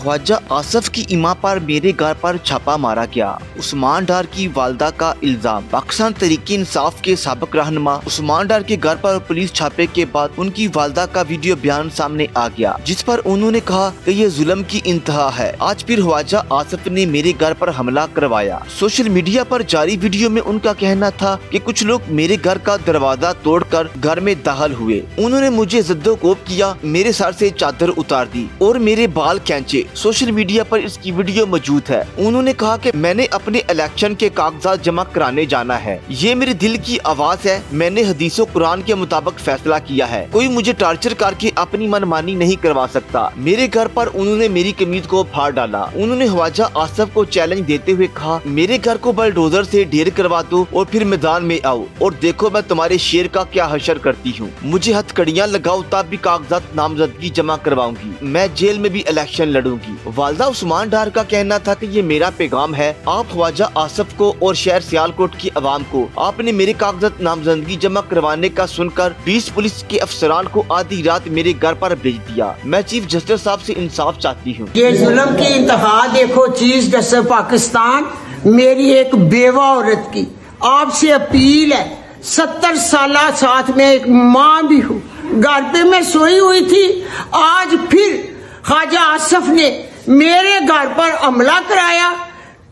ख्वाजा आसफ की इमां पर मेरे घर पर छापा मारा गया। उस्मान डार की वालदा का इल्जाम। पाकिस्तान तहरीक इंसाफ के साबिक रहनुमा उस्मान डार के घर पर पुलिस छापे के बाद उनकी वालदा का वीडियो बयान सामने आ गया, जिस पर उन्होंने कहा कि ये जुल्म की इंतहा है। आज फिर ख्वाजा आसफ ने मेरे घर पर हमला करवाया। सोशल मीडिया पर जारी वीडियो में उनका कहना था कि कुछ लोग मेरे घर का दरवाजा तोड़कर घर में दाखिल हुए। उन्होंने मुझे जद्दोकोब किया, मेरे सर से चादर उतार दी और मेरे बाल खींचे। सोशल मीडिया पर इसकी वीडियो मौजूद है। उन्होंने कहा कि मैंने अपने इलेक्शन के कागजात जमा कराने जाना है। ये मेरे दिल की आवाज है। मैंने हदीसों कुरान के मुताबिक फैसला किया है। कोई मुझे टार्चर करके अपनी मनमानी नहीं करवा सकता। मेरे घर पर उन्होंने मेरी कमीज को फाड़ डाला। उन्होंने ख्वाजा आसफ को चैलेंज देते हुए कहा, मेरे घर को बलडोजर से ढेर करवा दो और फिर मैदान में आओ और देखो मैं तुम्हारे शेर का क्या हशर करती हूँ। मुझे हथकड़ियाँ लगाओ तब भी कागजात नामजदगी जमा करवाऊंगी। मैं जेल में भी इलेक्शन लड़ूंगी। वालदा उस्मान डार का कहना था कि ये मेरा पैगाम है आप ख्वाजा आसफ को और शहर सियालकोट की आवाम को। आपने मेरे कागजात नामजदगी जमा करवाने का सुनकर 20 पुलिस के अफसरान को आधी रात मेरे घर पर भेज दिया। मैं चीफ जस्टिस साहब से इंसाफ चाहती हूँ। ये जुल्म की इंतहा देखो चीफ जस्टिस पाकिस्तान, मेरी एक बेवा औरत की आपसे अपील है। 70 साल साथ में एक माँ भी हूँ। घर पे मैं सोई हुई थी। आज फिर ख्वाजा आसफ ने मेरे घर पर हमला कराया।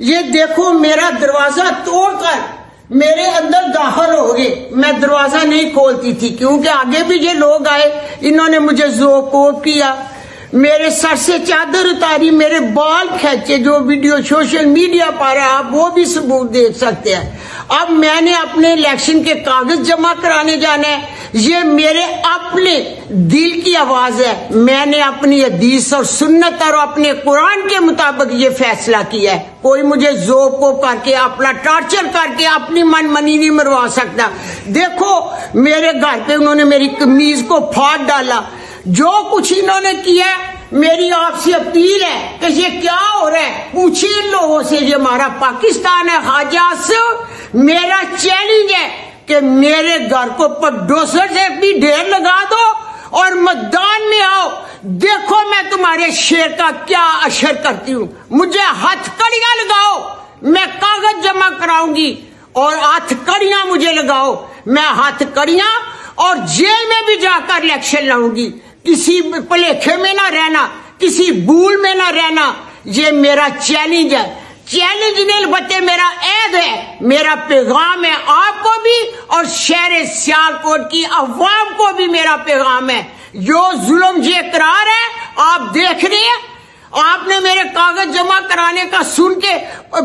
ये देखो मेरा दरवाजा तोड़कर मेरे अंदर दाखिल हो गए। मैं दरवाजा नहीं खोलती थी क्योंकि आगे भी ये लोग आए। इन्होंने मुझे ज़ोर किया, मेरे सर से चादर उतारी, मेरे बाल खींचे। जो वीडियो सोशल मीडिया पर है आप वो भी सबूत देख सकते हैं। अब मैंने अपने इलेक्शन के कागज जमा कराने जाना है। ये मेरे अपने दिल की आवाज है। मैंने अपनी हदीस और सुन्नत और अपने कुरान के मुताबिक ये फैसला किया है। कोई मुझे ज़ोर करके अपना टार्चर करके अपनी मनमानी नहीं मरवा सकता। देखो मेरे घर पे उन्होंने मेरी कमीज को फाड़ डाला। जो कुछ इन्होंने किया, मेरी आपसे अपील है कि ये क्या हो रहा है पूछिए इन लोगों से। ये हमारा पाकिस्तान है। ख्वाजा से मेरा चैलेंज है कि मेरे घर को बलडोजर से भी ढेर लगा दो और मैदान में आओ। देखो मैं तुम्हारे शेर का क्या असर करती हूँ। मुझे हथकड़ियां लगाओ, मैं कागज जमा कराऊंगी और हथकड़ियां मुझे लगाओ। मैं हथकड़ियां और जेल में भी जाकर इलेक्शन लड़ूंगी। किसी भुलेखे में ना रहना, किसी भूल में ना रहना। ये मेरा चैलेंज है। चैलेंज नहीं बल्कि मेरा ऐद है, मेरा पैगाम है आपको भी और शहर सियालकोट की अवाम को भी मेरा पैगाम है। जो जुल्म ये करार है आप देख रहे हैं। आपने मेरे कागज जमा कराने का सुन के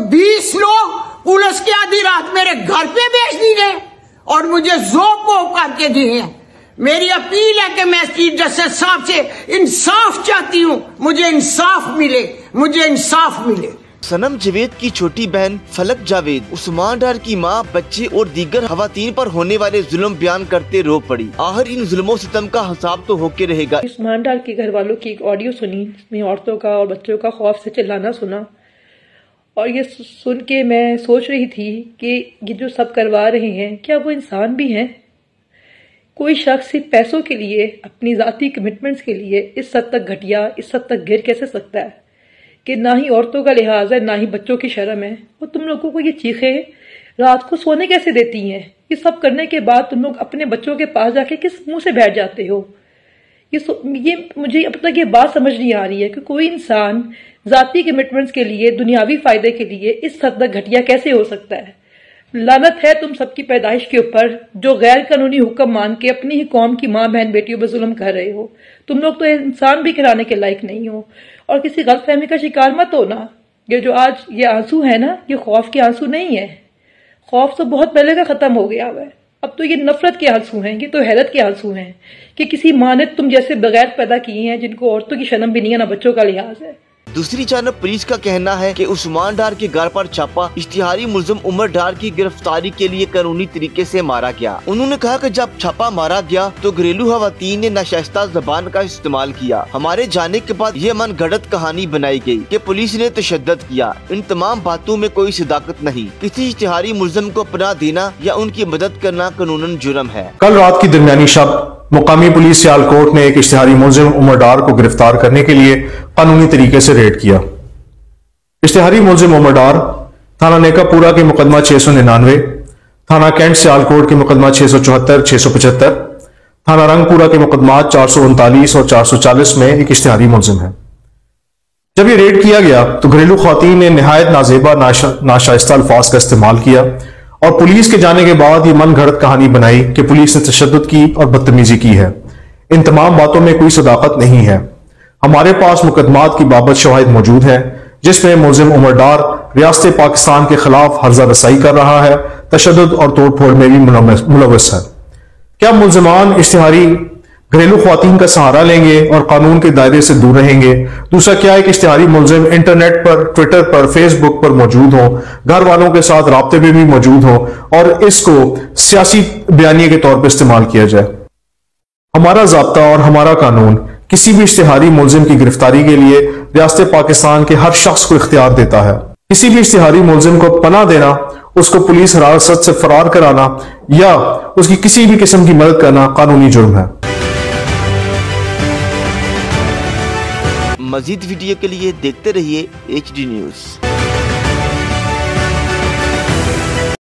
20 लोग पुलिस की आधी रात मेरे घर पे भेज दिए और मुझे ज़ोर करके दिए हैं। मेरी अपील है कि मैं चीफ जस्टिस साहब से इंसाफ चाहती हूँ। मुझे इंसाफ मिले, मुझे इंसाफ मिले। सनम जावेद की छोटी बहन फलक जावेद उस्मान डार की मां, बच्चे और दीगर खवातीन पर होने वाले जुल्म बयान करते रो पड़ी। आखिर इन जुल्मों सितम का हिसाब तो होके रहेगा। उस्मान डार के घर वालों की एक ऑडियो सुनी जिसमें औरतों का और बच्चों का खौफ से चिल्लाना सुना और ये सुन के मैं सोच रही थी कि ये जो सब करवा रहे हैं क्या वो इंसान भी हैं? कोई शख्स सिर्फ पैसों के लिए, अपनी ज़ाती कमिटमेंट्स के लिए इस हद तक घटिया, इस हद तक गिर कैसे सकता है कि ना ही औरतों का लिहाज है ना ही बच्चों की शर्म है। और तुम लोगों को ये चीखें रात को सोने कैसे देती हैं? ये सब करने के बाद तुम लोग अपने बच्चों के पास जाके किस मुंह से बैठ जाते हो? ये मुझे अब तक ये बात समझ नहीं आ रही है कि कोई इंसान ज़ाती कमिटमेंट्स के लिए, दुनियावी फायदे के लिए इस हद तक घटिया कैसे हो सकता है। लानत है तुम सबकी पैदाइश के ऊपर जो गैर कानूनी हुक्म मान के अपनी ही कौम की माँ बहन बेटियों पर जुल्म कर रहे हो। तुम लोग तो इंसान भी कराने के लायक नहीं हो और किसी गलतफहमी का शिकार मत हो ना। ये जो आज ये आंसू है ना, ये खौफ के आंसू नहीं है। खौफ तो बहुत पहले का खत्म हो गया है। अब तो ये नफरत के आंसू हैं, ये तो हैरत के आंसू हैं कि किसी माँ ने तुम जैसे बगैर पैदा किए हैं जिनको औरतों की शर्म भी नहीं है ना बच्चों का लिहाज है। दूसरी जानब पुलिस का कहना है कि उस्मान डार के घर पर छापा इश्तिहारी मुलजिम उमर डार की गिरफ्तारी के लिए कानूनी तरीके से मारा गया। उन्होंने कहा कि जब छापा मारा गया तो घरेलू खवातीन ने नाशाइस्ता ज़बान का इस्तेमाल किया। हमारे जाने के बाद ये मनगढ़ंत कहानी बनाई गई कि पुलिस ने तशद्दुद किया। इन तमाम बातों में कोई सदाकत नहीं। किसी इश्तिहारी मुलजिम को पनाह देना या उनकी मदद करना कानूनन जुर्म है। कल रात की दरमियानी शब مقامی پولیس سیالکوٹ نے ایک اشتہاری ملزم عمر ڈار کو گرفتار کرنے کے لیے قانونی طریقے سے ریڈ کیا۔ اشتہاری ملزم عمر ڈار تھانہ نیکا پورا کے مقدمہ 699، تھانہ کینٹ سیالکوٹ کے مقدمہ 674، 675، تھانہ رنگ پورا کے مقدمات 439 اور 440 میں ایک اشتہاری ملزم ہے۔ جب یہ ریڈ کیا گیا تو گھریلو خواتین نے نہایت نازیبا ناشائستہ الفاظ کا استعمال کیا اور پولیس کے جانے کے بعد یہ من گھڑت کہانی بنائی کہ پولیس نے تشدد کی اور بدتمیزی کی ہے۔ ان تمام باتوں میں کوئی صداقت نہیں ہے۔ ہمارے پاس مقدمات کی بابت شواہد موجود ہیں جس میں ملزم عمر ڈار ریاست پاکستان کے خلاف ہرزہ رسائی کر رہا ہے، تشدد اور توڑ پھوڑ میں بھی ملوث ہے۔ کیا ملزمان اشتہاری گھریلو خواتین کا سہارا لیں گے اور قانون کے دائرے سے دور رہیں گے؟ دوسرا، کیا ایک اشتہاری ملزم انٹرنیٹ پر، ٹویٹر پر، فیس بک پر موجود ہوں، گھر والوں کے ساتھ رابطے میں بھی موجود ہوں اور اس کو سیاسی بیانیے کے طور پر استعمال کیا جائے؟ ہمارا ضابطہ اور ہمارا قانون کسی بھی اشتہاری ملزم کی گرفتاری کے لیے ریاست پاکستان کے ہر شخص کو اختیار دیتا ہے۔ کسی بھی اشتہاری ملزم کو پناہ دینا، اس کو پولیس حراست سے فرار کرانا یا اس کی کسی بھی قسم کی مدد کرنا قانونی جرم ہے۔ مزید ویڈیو کے لیے دیکھتے رہیے HD نیوز۔